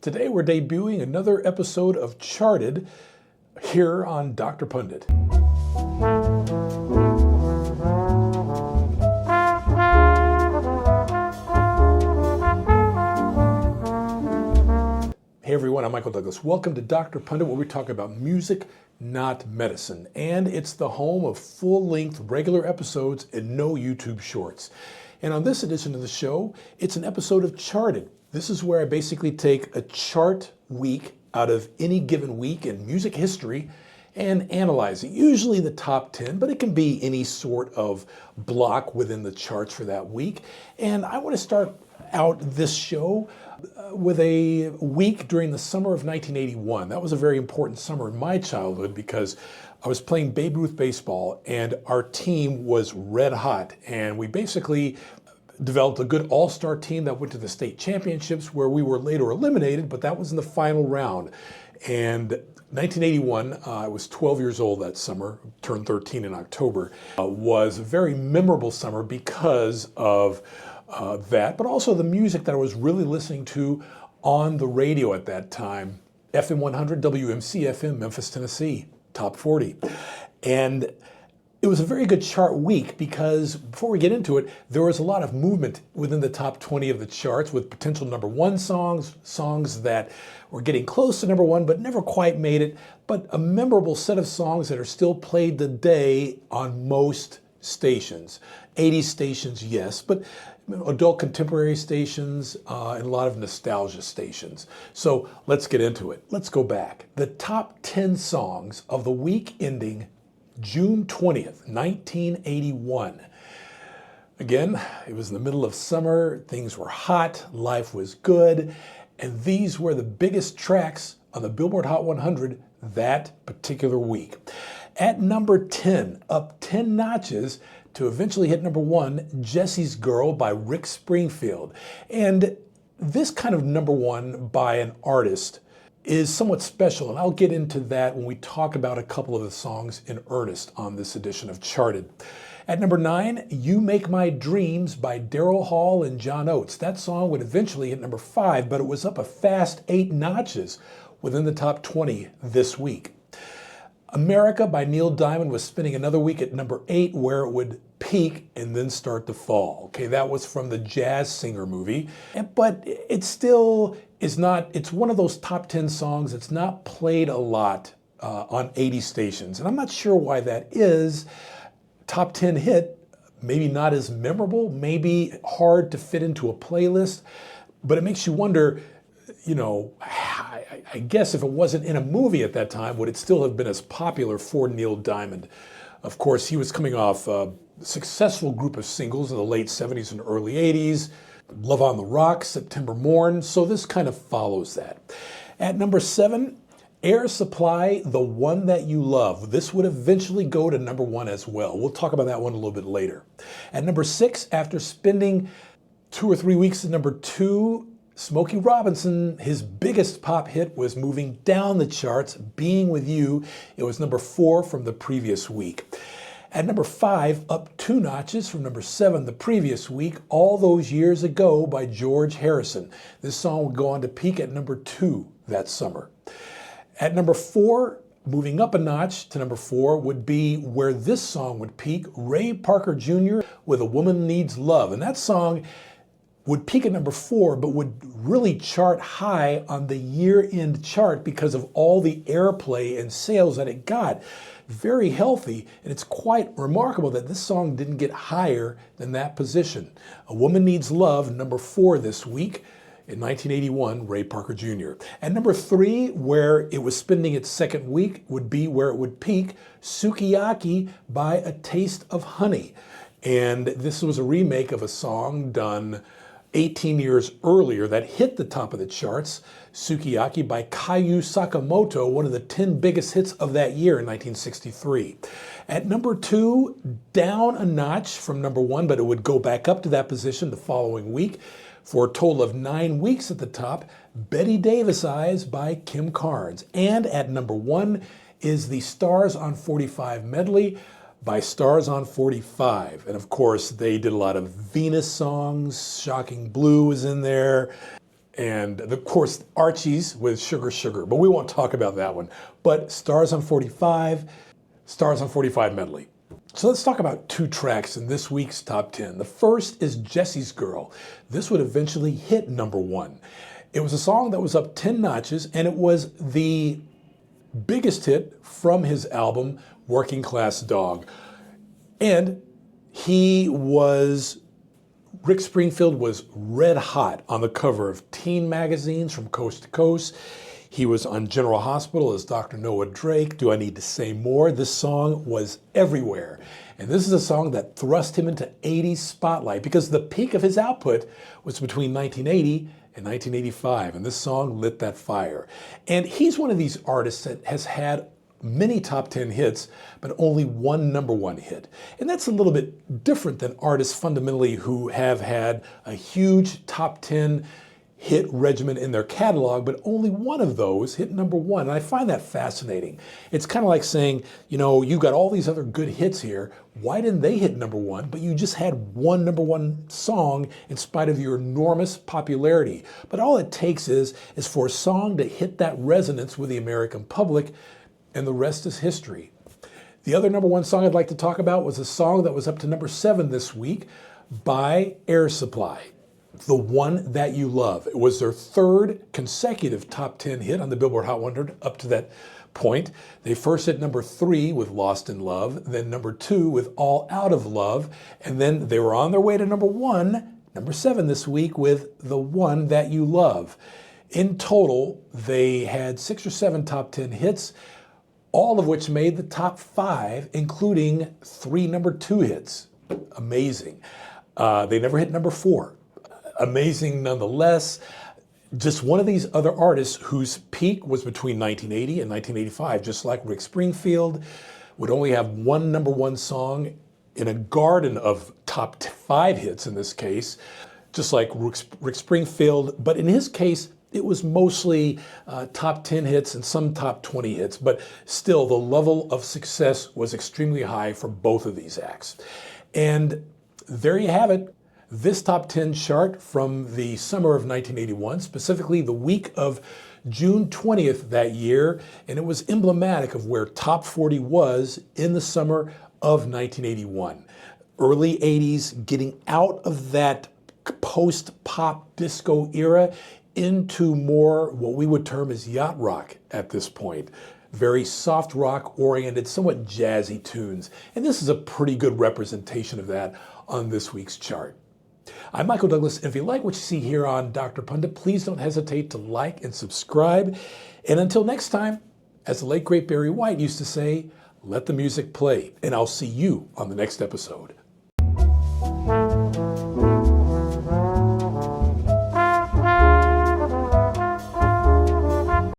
Today we're debuting another episode of Charted here on Dr. Pundit. Hey everyone, I'm Michael Douglas. Welcome to Dr. Pundit, where we talk about music, not medicine. And it's the home of full-length regular episodes and no YouTube shorts. And on this edition of the show, it's an episode of Charted. This is where I basically take a chart week out of any given week in music history and analyze it. Usually the top 10, but it can be any sort of block within the charts for that week. And I want to start out this show with a week during the summer of 1981. That was a very important summer in my childhood because I was playing Babe Ruth baseball and our team was red hot, and we basically developed a good all-star team that went to the state championships, where we were later eliminated, but that was in the final round. And 1981, I was 12 years old that summer, turned 13 in October, was a very memorable summer because of that, but also the music that I was really listening to on the radio at that time. FM 100 WMC FM, Memphis, Tennessee, top 40. And it was a very good chart week because, before we get into it, there was a lot of movement within the top 20 of the charts with potential number one songs, songs that were getting close to number one but never quite made it, but a memorable set of songs that are still played today on most stations. 80s stations, yes, but adult contemporary stations and a lot of nostalgia stations. So let's get into it. Let's go back. The top 10 songs of the week ending June 20th, 1981. Again, it was in the middle of summer, things were hot, life was good, and these were the biggest tracks on the Billboard Hot 100 that particular week. At number 10, up 10 notches to eventually hit number one, Jesse's Girl by Rick Springfield. And this kind of number one by an artist is somewhat special, and I'll get into that when we talk about a couple of the songs in earnest on this edition of Charted. At number 9, You Make My Dreams by Daryl Hall and John Oates. That song would eventually hit number 5, but it was up a fast 8 notches within the top 20 this week. America by Neil Diamond was spending another week at number 8, where it would peak and then start to fall. Okay, that was from the Jazz Singer movie, but it still is not, it's one of those top 10 songs that's not played a lot on 80 stations, and I'm not sure why that is. Top 10 hit, maybe not as memorable, maybe hard to fit into a playlist, but it makes you wonder, you know, I guess if it wasn't in a movie at that time, would it still have been as popular for Neil Diamond? Of course, he was coming off a successful group of singles in the late 70s and early 80s, Love on the Rocks, September Morn, so this kind of follows that. At number 7, Air Supply, The One That You Love. This would eventually go to number 1 as well. We'll talk about that one a little bit later. At number 6, after spending 2 or 3 weeks at number 2, Smokey Robinson, his biggest pop hit, was moving down the charts, Being With You. It was number 4 from the previous week. At number 5, up 2 notches from number 7 the previous week, All Those Years Ago by George Harrison. This song would go on to peak at number 2 that summer. At number 4, moving up a notch to number 4, would be where this song would peak, Ray Parker Jr. with A Woman Needs Love. And that song would peak at number 4, but would really chart high on the year-end chart because of all the airplay and sales that it got. Very healthy, and it's quite remarkable that this song didn't get higher than that position. A Woman Needs Love, number 4 this week. In 1981, Ray Parker Jr. At number 3, where it was spending its second week, would be where it would peak, Sukiyaki by A Taste of Honey. And this was a remake of a song done 18 years earlier that hit the top of the charts, Sukiyaki by Kayu Sakamoto, one of the 10 biggest hits of that year in 1963. At number 2, down a notch from number 1, but it would go back up to that position the following week for a total of 9 weeks at the top, Betty Davis Eyes by Kim Carnes. And at number 1 is the Stars on 45 medley by Stars on 45. And of course, they did a lot of Venus songs. Shocking Blue was in there. And of course, Archie's with Sugar Sugar, but we won't talk about that one. But Stars on 45 medley. So let's talk about two tracks in this week's top 10. The first is Jesse's Girl. This would eventually hit number 1. It was a song that was up 10 notches, and it was the biggest hit from his album, Working Class Dog. And Rick Springfield was red hot on the cover of teen magazines from coast to coast. He was on General Hospital as Dr. Noah Drake. Do I need to say more? This song was everywhere. And this is a song that thrust him into 80s spotlight because the peak of his output was between 1980 and 1985. And this song lit that fire. And he's one of these artists that has had many top 10 hits, but only one number 1 hit. And that's a little bit different than artists fundamentally who have had a huge top 10 hit regimen in their catalog, but only one of those hit number 1. And I find that fascinating. It's kind of like saying, you know, you've got all these other good hits here. Why didn't they hit number 1? But you just had one number 1 song in spite of your enormous popularity. But all it takes is for a song to hit that resonance with the American public, and the rest is history. The other number 1 song I'd like to talk about was a song that was up to number 7 this week by Air Supply, The One That You Love. It was their 3rd consecutive top 10 hit on the Billboard Hot 100 up to that point. They first hit number 3 with Lost in Love, then number 2 with All Out of Love, and then they were on their way to number 1, number 7 this week with The One That You Love. In total, they had 6 or 7 top 10 hits, all of which made the top 5, including 3 number 2 hits. Amazing. They never hit number 4. Amazing nonetheless. Just one of these other artists whose peak was between 1980 and 1985, just like Rick Springfield, would only have one number 1 song in a garden of top 5 hits in this case, just like Rick Springfield. But in his case, it was mostly top 10 hits and some top 20 hits, but still the level of success was extremely high for both of these acts. And there you have it. This top 10 chart from the summer of 1981, specifically the week of June 20th that year, and it was emblematic of where Top 40 was in the summer of 1981. Early 80s, getting out of that post-pop disco era into more what we would term as yacht rock at this point. Very soft rock oriented, somewhat jazzy tunes. And this is a pretty good representation of that on this week's chart. I'm Michael Douglas, and if you like what you see here on Dr. Pundit, please don't hesitate to like and subscribe. And until next time, as the late great Barry White used to say, let the music play, and I'll see you on the next episode.